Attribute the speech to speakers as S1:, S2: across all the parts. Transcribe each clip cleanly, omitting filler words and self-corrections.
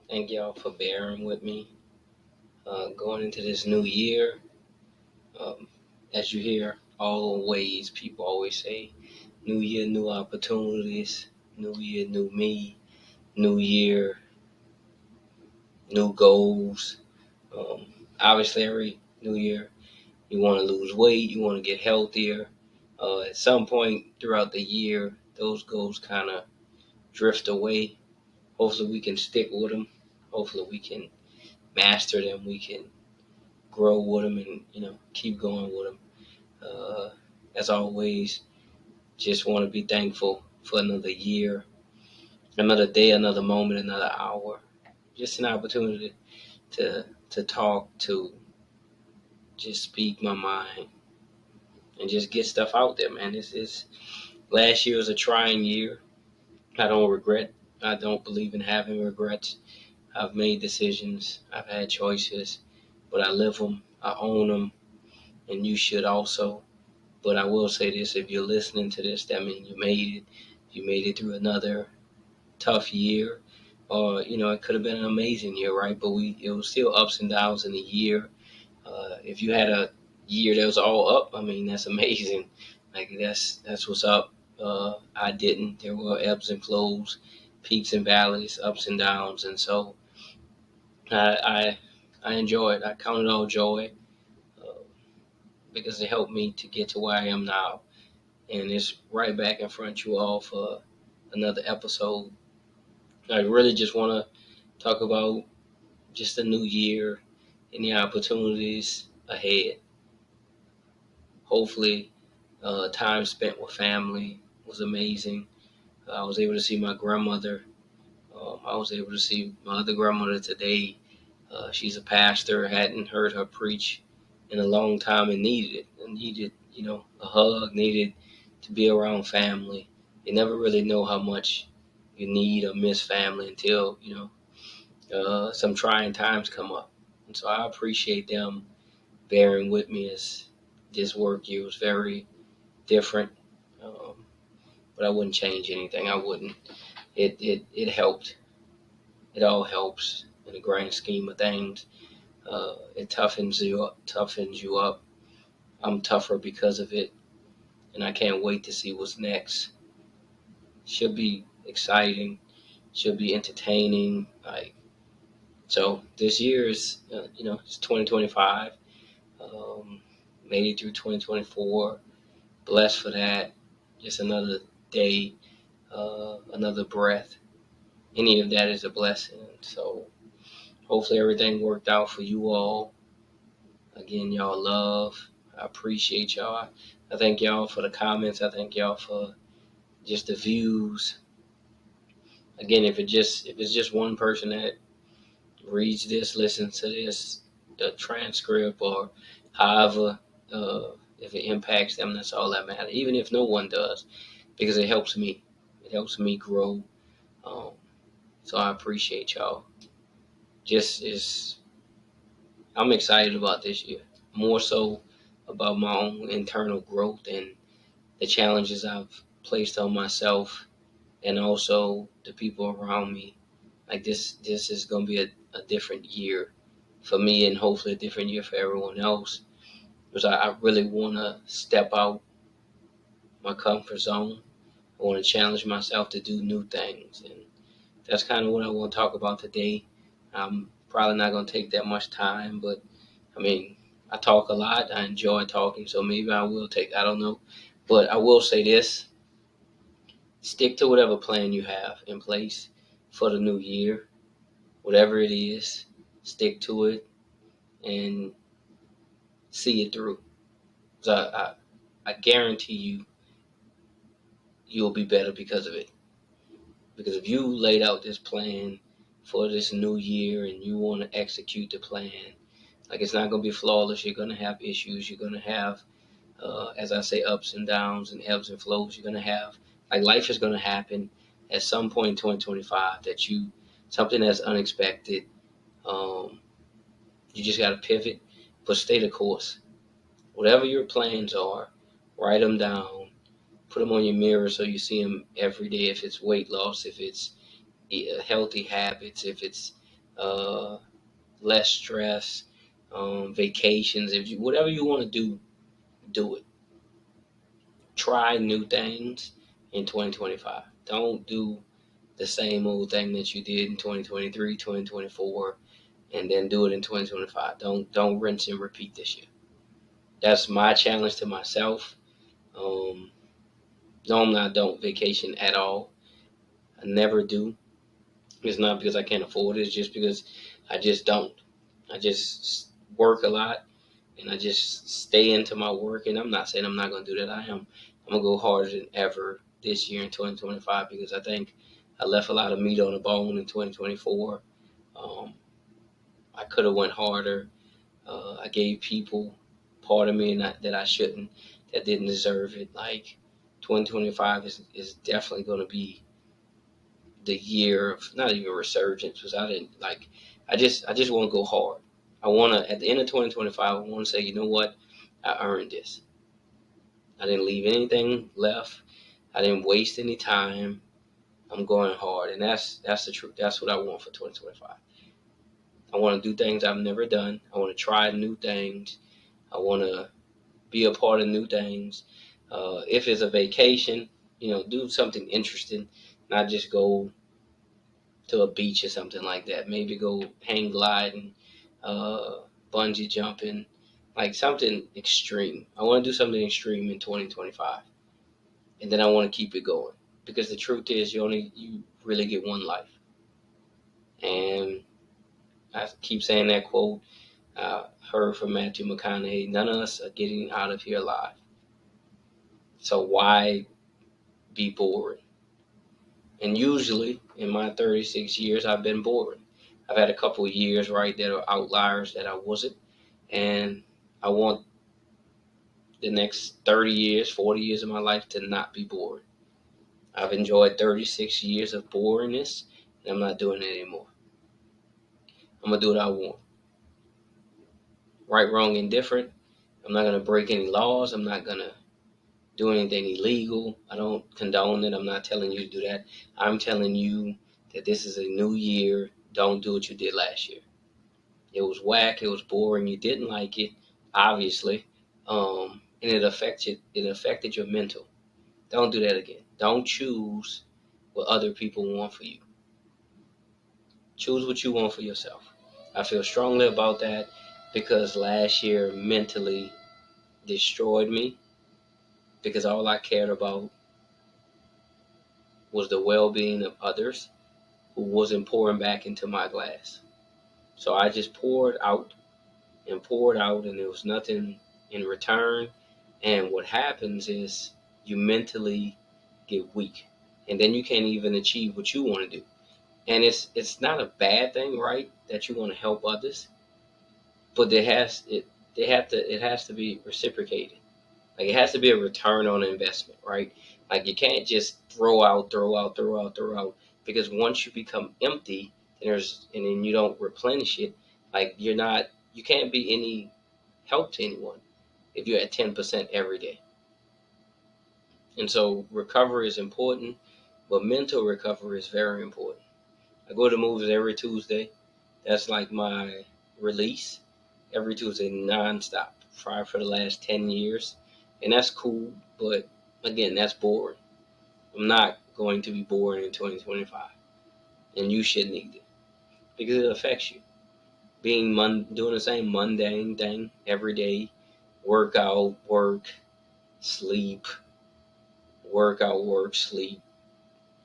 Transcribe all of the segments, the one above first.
S1: Thank y'all for bearing with me. Going into this new year, um, as you hear, always people always say, "New year, new opportunities. New year, new me. New year, new goals." Um, Obviously, every new year, you want to lose weight, you want to get healthier. At some point throughout the year, those goals kind of drift away. Hopefully, we can stick with them. Hopefully, we can master them. We can grow with them and keep going with them. Uh, as always, just want to be thankful for another year, another day, another moment, another hour. Just an opportunity to talk, to just speak my mind, and just get stuff out there, man. This is last year was a trying year. I don't regret. I don't believe in having regrets. I've made decisions. I've had choices, but I live them. I own them, and you should also. But I will say this: if you're listening to this, that means you made it. You made it through another tough year, or it could have been an amazing year, right? But it was still ups and downs in the year. If you had a year that was all up, I mean, that's amazing. Like that's what's up. I didn't. There were ebbs and flows, peaks and valleys, ups and downs, and so I I enjoyed. I count it all joy uh, because it helped me to get to where I am now, and it's right back in front of you all for another episode. I really just want to talk about just the new year and the opportunities ahead. Hopefully, time spent with family was amazing. I was able to see my grandmother. I was able to see my other grandmother today. She's a pastor. Hadn't heard her preach in a long time and needed it. And needed, a hug. Needed to be around family. You never really know how much you need or miss family until some trying times come up. And so I appreciate them bearing with me as this work year was very different. Um, but I wouldn't change anything. I wouldn't. It helped. It all helps in the grand scheme of things. It toughens you up. Toughens you up. I'm tougher because of it, and I can't wait to see what's next. Should be exciting. Should be entertaining. Like so, this year is it's 2025. Um, Made it through 2024. Blessed for that. Just another day, another breath. Any of that is a blessing. So hopefully everything worked out for you all. Again, y'all love. I appreciate y'all. I thank y'all for the comments. I thank y'all for just the views. Again, if it's just one person that reads this, listens to this, the transcript, or however, if it impacts them, that's all that matters. Even if no one does, because it helps me. It helps me grow. Um, so I appreciate y'all. Just is I'm excited about this year, more so about my own internal growth and the challenges I've placed on myself, and also the people around me. Like this is gonna be a different year for me, and hopefully a different year for everyone else. Because I really want to step out my comfort zone. I want to challenge myself to do new things, and that's kind of what I want to talk about today. I'm probably not going to take that much time, but I mean, I talk a lot. I enjoy talking, so maybe I will take. I don't know, but I will say this: stick to whatever plan you have in place for the new year, whatever it is. Stick to it and see it through. 'Cause I guarantee you'll be better because of it. Because if you laid out this plan for this new year and you want to execute the plan, like it's not going to be flawless. You're going to have issues. You're going to have, as I say, ups and downs and ebbs and flows. You're going to have, like life is going to happen at some point in 2025 that something that's unexpected. Um, you just got to pivot, but stay the course. Whatever your plans are, write them down, put them on your mirror so you see them every day. If it's weight loss, if it's healthy habits, if it's uh, less stress, vacations. If you whatever you want to do it. Try new things in 2025. Don't do the same old thing that you did in 2023, 2024, and then do it in 2025. Don't rinse and repeat this year. That's my challenge to myself. Um, Normally, I don't vacation at all. I never do. It's not because I can't afford it. It's just because I just don't. I just work a lot, and I just stay into my work. And I'm not saying I'm not going to do that. I am. I'm going to go harder than ever this year in 2025 because I think I left a lot of meat on the bone in 2024. Um, I could have went harder. I gave people part of me that I shouldn't, that didn't deserve it. Like 2025 is definitely going to be the year of not even resurgence because I didn't like. I just want to go hard. I want to at the end of 2025. I want to say, you know what, I earned this. I didn't leave anything left. I didn't waste any time. I'm going hard, and that's the truth. That's what I want for 2025. I want to do things I've never done. I want to try new things. I want to be a part of new things. If it's a vacation, do something interesting, not just go to a beach or something like that. Maybe go hang gliding, uh, bungee jumping, like something extreme. I want to do something extreme in 2025, and then I want to keep it going because the truth is, you really get one life, and I keep saying that quote. Heard from Matthew McConaughey. None of us are getting out of here alive. So why be boring? And usually in my 36 years, I've been boring. I've had a couple of years, right, that are outliers that I wasn't. And I want the next 30 years, 40 years of my life to not be boring. I've enjoyed 36 years of boringness, and I'm not doing it anymore. I'm going to do what I want. Right, wrong, indifferent. I'm not going to break any laws. I'm not going to do anything illegal. I don't condone it. I'm not telling you to do that. I'm telling you that this is a new year. Don't do what you did last year. It was whack. It was boring. You didn't like it, obviously, and it affected. It affected your mental. Don't do that again. Don't choose what other people want for you. Choose what you want for yourself. I feel strongly about that because last year mentally destroyed me because all I cared about was the well-being of others who wasn't pouring back into my glass. So I just poured out, and there was nothing in return. And what happens is you mentally get weak, and then you can't even achieve what you want to do. And it's not a bad thing, right? That you want to help others, but it has to be reciprocated. Like it has to be a return on investment, right? Like you can't just throw out, throw out, throw out, throw out, because once you become empty, and then you don't replenish it. Like you can't be any help to anyone if you're at 10% every day. And so recovery is important, but mental recovery is very important. I go to movies every Tuesday. That's like my release every Tuesday, nonstop, for the last 10 years. And that's cool, but again, that's boring. I'm not going to be boring in 2025, and you shouldn't either, because it affects you. Doing the same mundane thing every day, workout, work, sleep, workout, work, sleep.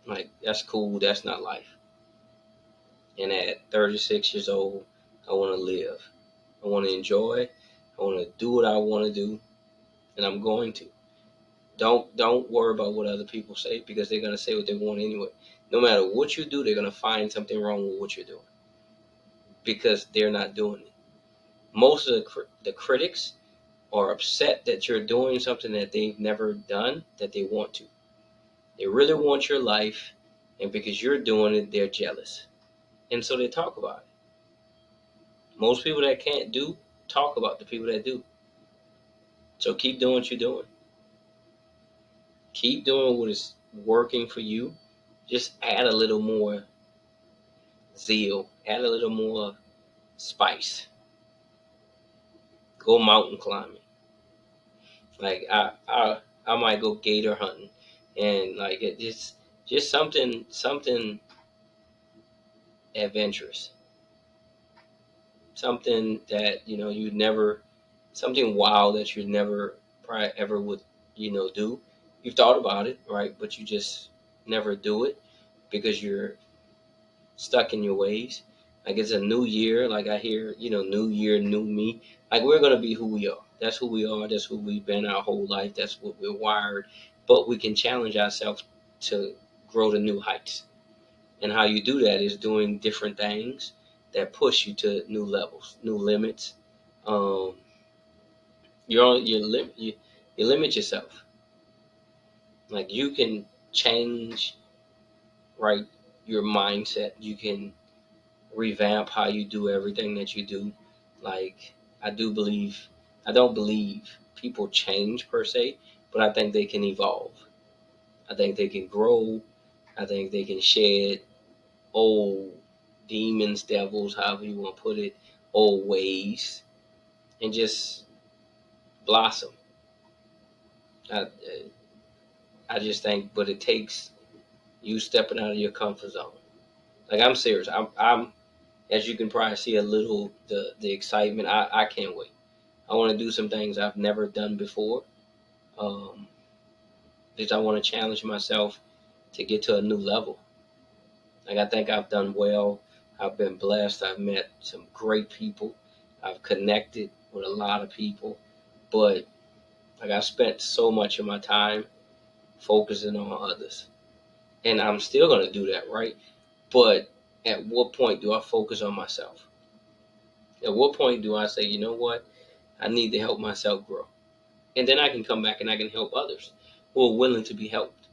S1: Like that's cool. That's not life. And at 36 years old, I want to live. I want to enjoy. I want to do what I want to do, and I'm going to. Don't worry about what other people say because they're gonna say what they want anyway. No matter what you do, they're gonna find something wrong with what you're doing because they're not doing it. Most of the critics are upset that you're doing something that they've never done that they want to. They really want your life, and because you're doing it, they're jealous, and so they talk about it. Most people that can't do talk about the people that do. So keep doing what you're doing. Keep doing what is working for you. Just add a little more zeal, add a little more spice. Go mountain climbing. Like I might go gator hunting, and like it just something adventurous, something that you never, something wild that you never probably ever would do. You've thought about it, right? But you just never do it because you're stuck in your ways. Like it's a new year. Like I hear, new year, new me. Like we're gonna be who we are. That's who we are. That's who we've been our whole life. That's what we're wired. But we can challenge ourselves to grow to new heights. And how you do that is doing different things that push you to new levels, new limits. Um, you limit yourself. Like you can change, right, your mindset. You can revamp how you do everything that you do. Like I do believe, I don't believe people change per se, but I think they can evolve. I think they can grow. I think they can shed old demons, devils, however you want to put it, old ways, and just blossom. I, I just think, but it takes you stepping out of your comfort zone. Like I'm serious. I'm as you can probably see a little the excitement. I can't wait. I want to do some things I've never done before. Um, because I want to challenge myself to get to a new level. Like I think I've done well. I've been blessed. I've met some great people. I've connected with a lot of people, but like I spent so much of my time focusing on others, and I'm still gonna do that, right? But at what point do I focus on myself? At what point do I say, you know what, I need to help myself grow, and then I can come back and I can help others who are willing to be helped.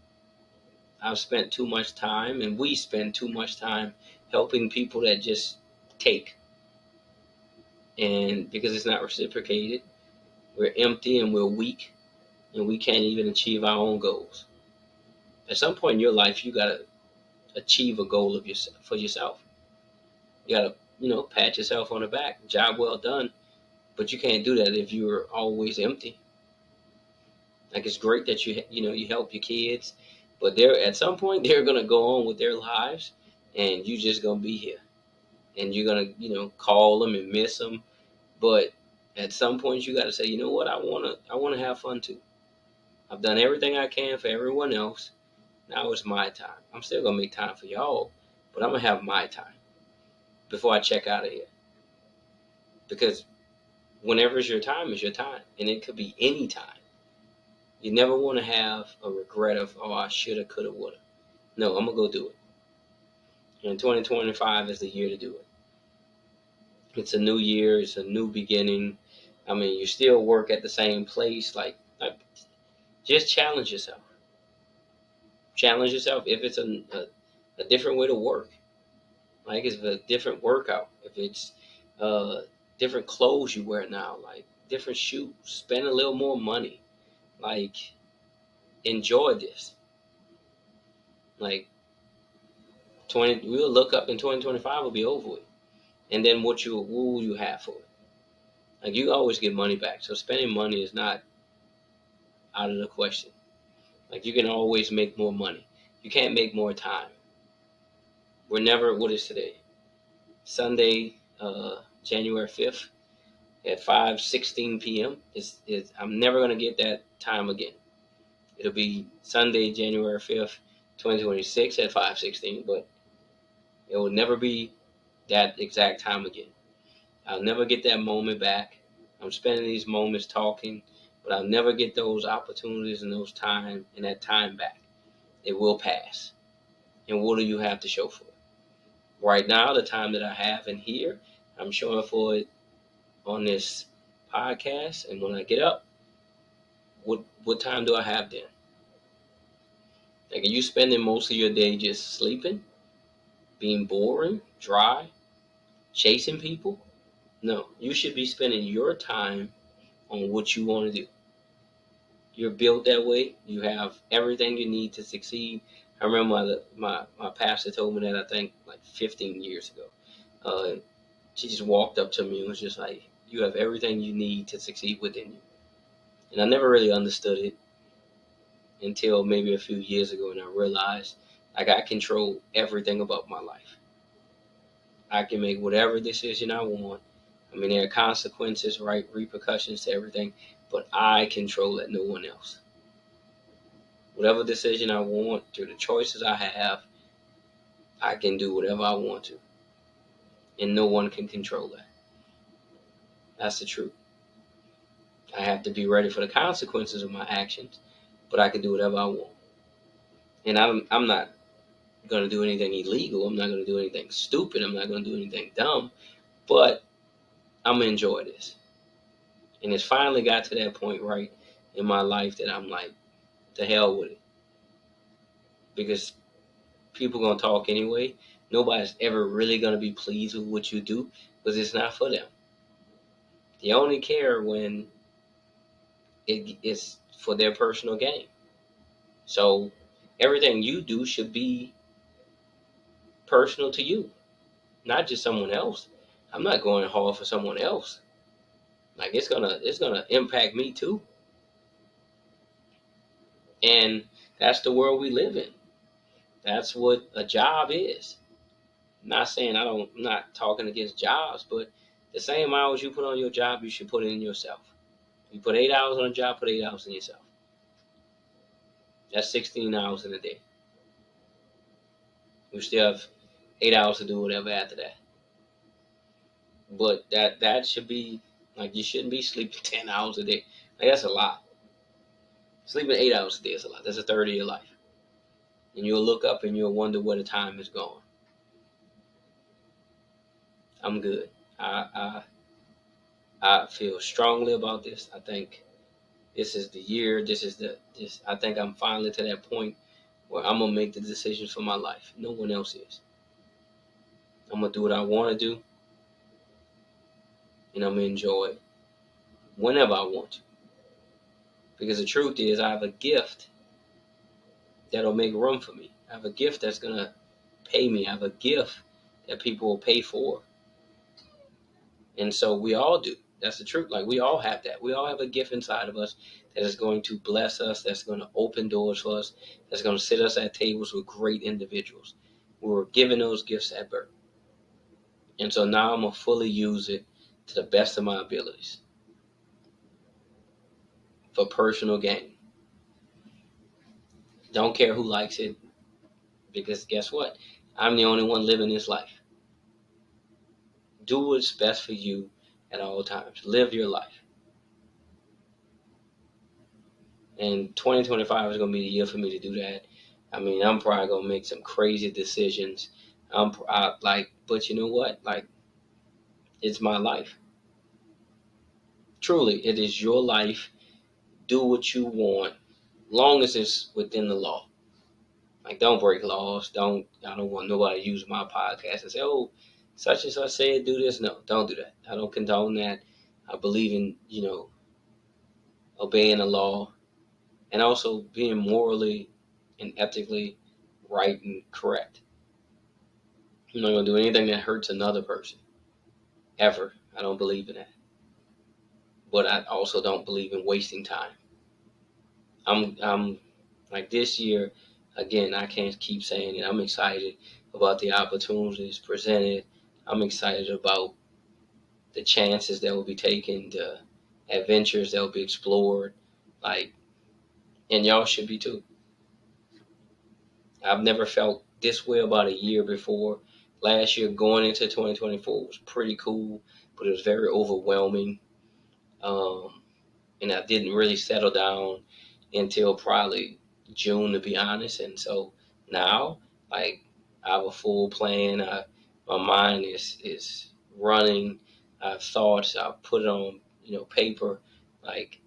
S1: I've spent too much time, and we spend too much time helping people that just take, and because it's not reciprocated, we're empty and we're weak, and we can't even achieve our own goals. At some point in your life, you gotta achieve a goal of yourself for yourself. You gotta, pat yourself on the back. Job well done. But you can't do that if you're always empty. Like it's great that you help your kids, but they're at some point they're gonna go on with their lives, and you just gonna be here, and you're gonna call them and miss them. But at some point you got to say, you know what, I wanna have fun too. I've done everything I can for everyone else. Now it's my time. I'm still gonna make time for y'all, but I'm gonna have my time before I check out of here. Because whenever it's your time, it's your time, and it could be any time. You never want to have a regret of, oh, I shoulda, coulda, woulda. No, I'm gonna go do it. And 2025 is the year to do it. It's a new year. It's a new beginning. I mean, you still work at the same place. Like just challenge yourself. Challenge yourself. If it's a different way to work, like it's a different workout. If it's uh, different clothes you wear now, like different shoes, spend a little more money. Like enjoy this. Like 20, we'll look up in 2025 will be over with, and then what will you have for it? Like you always get money back, so spending money is not out of the question. Like you can always make more money. You can't make more time. We're never. What is today? Sunday, January 5th at 5:16 p.m. Is I'm never gonna get that time again. It'll be Sunday, January 5th, 2026 at 5:16, but it will never be that exact time again. I'll never get that moment back. I'm spending these moments talking, but I'll never get those opportunities and those time and that time back. It will pass. And what do you have to show for it? Right now, the time that I have in here, I'm showing for it on this podcast. And when I get up, what time do I have then? Like, are you spending most of your day just sleeping, being boring, dry, chasing people? No, you should be spending your time on what you want to do. You're built that way. You have everything you need to succeed. I remember my pastor told me that, I think like 15 years ago. She just walked up to me and was just like, "You have everything you need to succeed within you." And I never really understood it until maybe a few years ago, and I realized like I control everything about my life. I can make whatever decision I want. I mean, there are consequences, right? Repercussions to everything, but I control it, no one else. Whatever decision I want, through the choices I have, I can do whatever I want to, and no one can control that. That's the truth. I have to be ready for the consequences of my actions, but I can do whatever I want. And I'm not going to do anything illegal. I'm not going to do anything stupid. I'm not going to do anything dumb, but I'm going to enjoy this. And it's finally got to that point, right, in my life that I'm like, to hell with it. Because people going to talk anyway. Nobody's ever really going to be pleased with what you do because it's not for them. They only care when it's for their personal gain. So everything you do should be personal to you, not just someone else. I'm not going hard for someone else. Like it's gonna impact me too. And that's the world we live in. That's what a job is. I'm not saying I'm not talking against jobs, but the same hours you put on your job, you should put in yourself. You put 8 hours on a job, put 8 hours in yourself. That's 16 hours in a day. You still have 8 hours to do whatever after that. But that should be like, you shouldn't be sleeping 10 hours a day. Like, that's a lot. Sleeping 8 hours a day is a lot. That's a third of your life. And you'll look up and you'll wonder where the time is gone. I'm good. I feel strongly about this. I think this is the year. This. I think I'm finally to that point where I'm gonna make the decisions for my life. No one else is. I'm gonna do what I want to do, and I'm gonna enjoy it whenever I want to. Because the truth is, I have a gift that'll make room for me. I have a gift that's gonna pay me. I have a gift that people will pay for. And so we all do. That's the truth. Like, we all have that. We all have a gift inside of us that is going to bless us, that's going to open doors for us, that's going to sit us at tables with great individuals. We were given those gifts at birth. And so now I'm going to fully use it to the best of my abilities for personal gain. Don't care who likes it, because guess what? I'm the only one living this life. Do what's best for you at all times. Live your life. And 2025 is going to be the year for me to do that. I mean, I'm probably going to make some crazy decisions. But you know what? Like, it's my life. Truly, it is your life. Do what you want, long as it's within the law. Like, don't break laws. I don't want nobody to use my podcast and say, "Oh, such and such said do this." No, don't do that. I don't condone that. I believe in, obeying the law, and also being morally and ethically right and correct. I'm not going to do anything that hurts another person, ever. I don't believe in that. But I also don't believe in wasting time. I'm like, this year, again, I can't keep saying it. I'm excited about the opportunities presented. I'm excited about the chances that will be taken, the adventures that will be explored. Like, and y'all should be too. I've never felt this way about a year before. Last year, going into 2024, was pretty cool, but it was very overwhelming. Um, and I didn't really settle down until probably June, to be honest. And so now, like, I have a full plan. My mind is running. I have thoughts. I put it on paper. Like,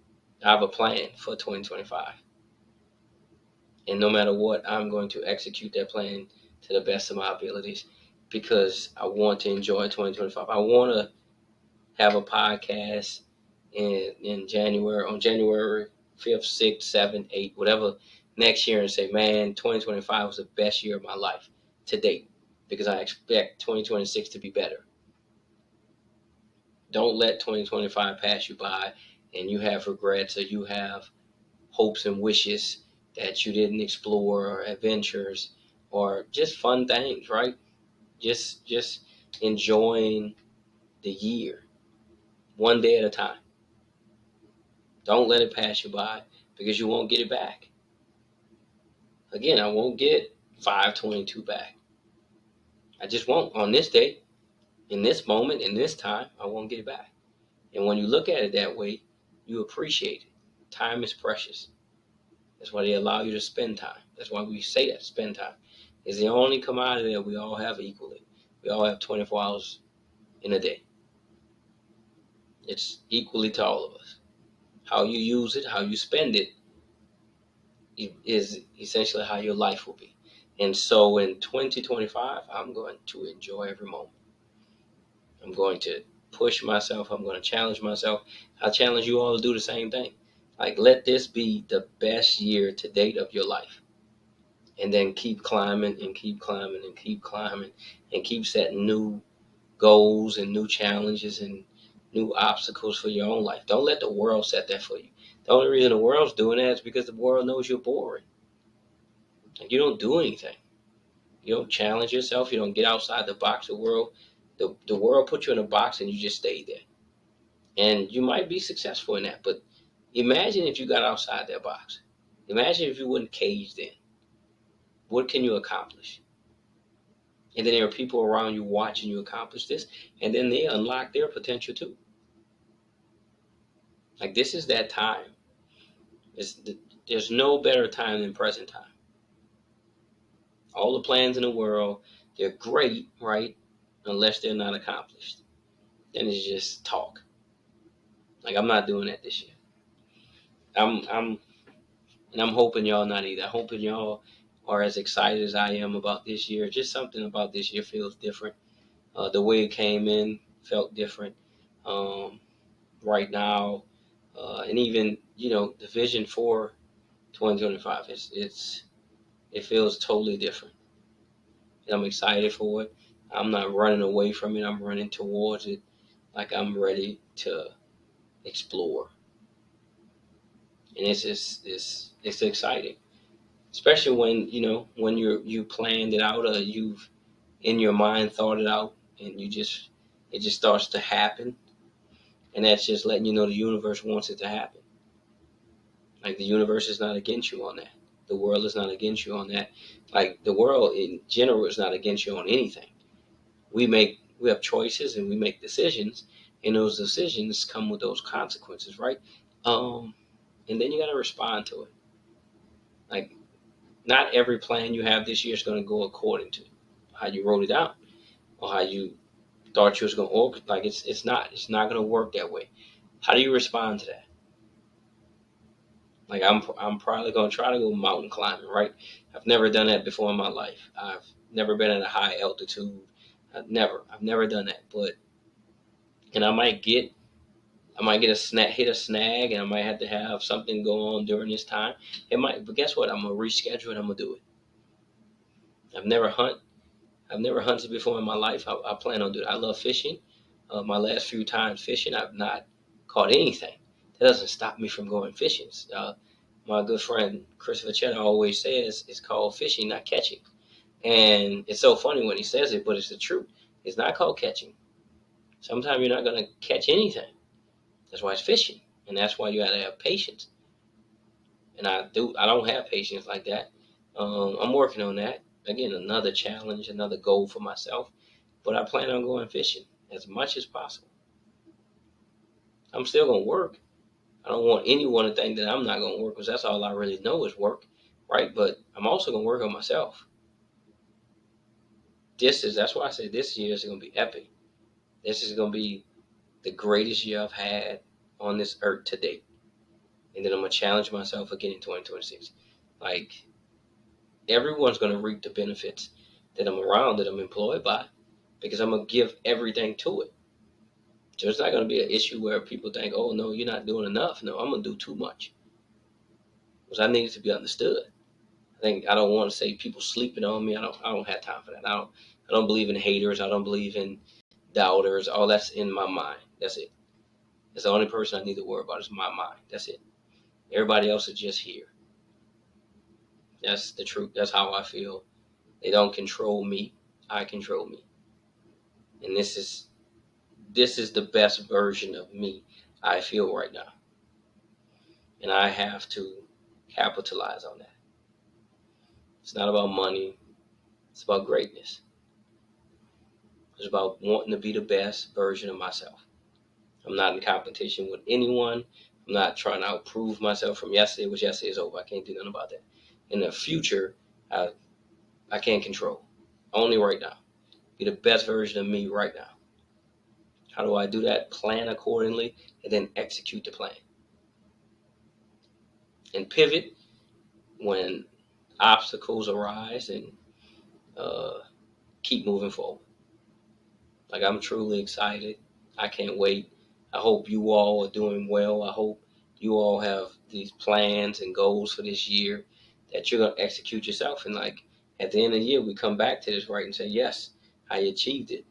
S1: I have a plan for 2025, and no matter what, I'm going to execute that plan to the best of my abilities, because I want to enjoy 2025. I want to have a podcast in January, on January 5th, 6th, 7th, 8th, whatever next year and say, man, 2025 was the best year of my life to date because I expect 2026 to be better. Don't let 2025 pass you by and you have regrets or you have hopes and wishes that you didn't explore or adventures or just fun things, right? Just enjoying the year one day at a time. Don't let it pass you by because you won't get it back. Again, I won't get 522 back. I just won't. On this day, in this moment, in this time, I won't get it back. And when you look at it that way, you appreciate it. Time is precious. That's why they allow you to spend time. That's why we say that, spend time. It's the only commodity that we all have equally. We all have 24 hours in a day. It's equally to all of us. How you use it, how you spend it, is essentially how your life will be. And so in 2025, I'm going to enjoy every moment. I'm going to push myself. I'm going to challenge myself. I challenge you all to do the same thing. Like, let this be the best year to date of your life. And then keep climbing and keep climbing and keep climbing and keep setting new goals and new challenges and new obstacles for your own life. Don't let the world set that for you. The only reason the world's doing that is because the world knows you're boring. And you don't do anything. You don't challenge yourself. You don't get outside the box. The world put you in a box and you just stay there. And you might be successful in that, but imagine if you got outside that box. Imagine if you weren't caged in. What can you accomplish? And then there are people around you watching you accomplish this, and then they unlock their potential too. Like, this is that time. There's no better time than present time. All the plans in the world, they're great, right? Unless they're not accomplished. Then it's just talk. Like, I'm not doing that this year. I'm and I'm hoping y'all not either. I'm hoping y'all are as excited as I am about this year. Just something about this year feels different. The way it came in felt different. Um, right now, and even the vision for 2025 it feels totally different. And I'm excited for it. I'm not running away from it. I'm running towards it. Like, I'm ready to explore, and it's exciting, especially when when you planned it out or you've in your mind thought it out, and it just starts to happen, and that's just letting you know the universe wants it to happen. Like, the universe is not against you on that. The world is not against you on that. Like, the world in general is not against you on anything. We have choices and we make decisions, and those decisions come with those consequences, right? Um, and then you got to respond to it. Like, not every plan you have this year is going to go according to how you wrote it out or how you thought you was going to work. Like, it's not going to work that way. How do you respond to that? Like, I'm probably going to try to go mountain climbing, right? I've never done that before in my life. I've never been at a high altitude. I've never done that. And I might get hit a snag, and I might have to have something go on during this time. But guess what? I'm gonna reschedule and I'm gonna do it. I've never hunt. I've never hunted before in my life. I plan on doing it. I love fishing. My last few times fishing, I've not caught anything. That doesn't stop me from going fishing. My good friend Christopher Cheddar always says it's called fishing, not catching. And it's so funny when he says it, but it's the truth. It's not called catching. Sometimes you're not going to catch anything. That's why it's fishing. And that's why you got to have patience. And I don't have patience like that. I'm working on that. Again, another challenge, another goal for myself. But I plan on going fishing as much as possible. I'm still going to work. I don't want anyone to think that I'm not going to work, because that's all I really know is work, right? But I'm also going to work on myself. That's why I say this year is going to be epic. This is going to be the greatest year I've had on this earth to date. And then I'm going to challenge myself again in 2026. Like, everyone's going to reap the benefits that I'm around, that I'm employed by, because I'm going to give everything to it. So it's not going to be an issue where people think, oh, no, you're not doing enough. No, I'm going to do too much, because I need it to be understood. I don't want to say people sleeping on me. I don't have time for that. I don't believe in haters. I don't believe in doubters. All that's in my mind. That's it. That's the only person I need to worry about is my mind. That's it. Everybody else is just here. That's the truth. That's how I feel. They don't control me. I control me. And this is the best version of me I feel right now. And I have to capitalize on that. It's not about money. It's about greatness. It's about wanting to be the best version of myself. I'm not in competition with anyone. I'm not trying to outprove myself from yesterday, which yesterday is over. I can't do nothing about that. In the future, I, I can't control. Only right now. Be the best version of me right now. How do I do that? Plan accordingly and then execute the plan. And pivot when obstacles arise and uh, keep moving forward. Like, I'm truly excited. I can't wait. I hope you all are doing well. I hope you all have these plans and goals for this year that you're going to execute yourself. And like at the end of the year, we come back to this, right, and say, yes, I achieved it.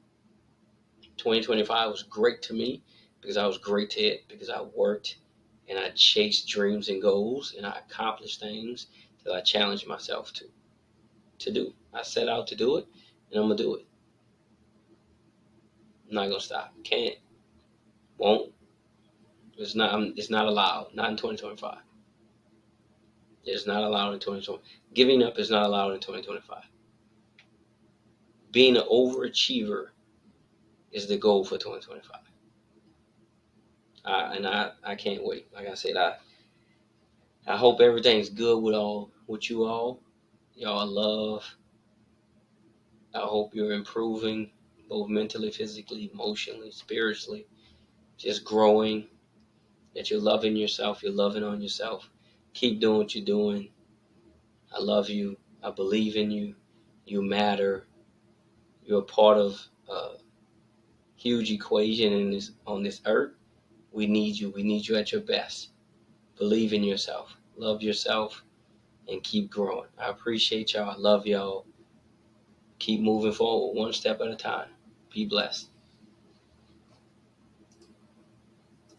S1: 2025 was great to me because I was great to it, because I worked and I chased dreams and goals and I accomplished things that I challenged myself to do. I set out to do it and I'm going to do it. I'm not going to stop. Can't, won't. It's not allowed. Not in 2025. It's not allowed in 2020. Giving up is not allowed in 2025. Being an overachiever is the goal for 2025. I can't wait. Like I said, I hope everything's good with you all. Y'all I love. I hope you're improving both mentally, physically, emotionally, spiritually, just growing, that you're loving yourself, you're loving on yourself. Keep doing what you're doing. I love you. I believe in you. You matter. You're a part of a huge equation on this earth. We need you. We need you at your best. Believe in yourself. Love yourself and keep growing. I appreciate y'all. I love y'all. Keep moving forward one step at a time. Be blessed.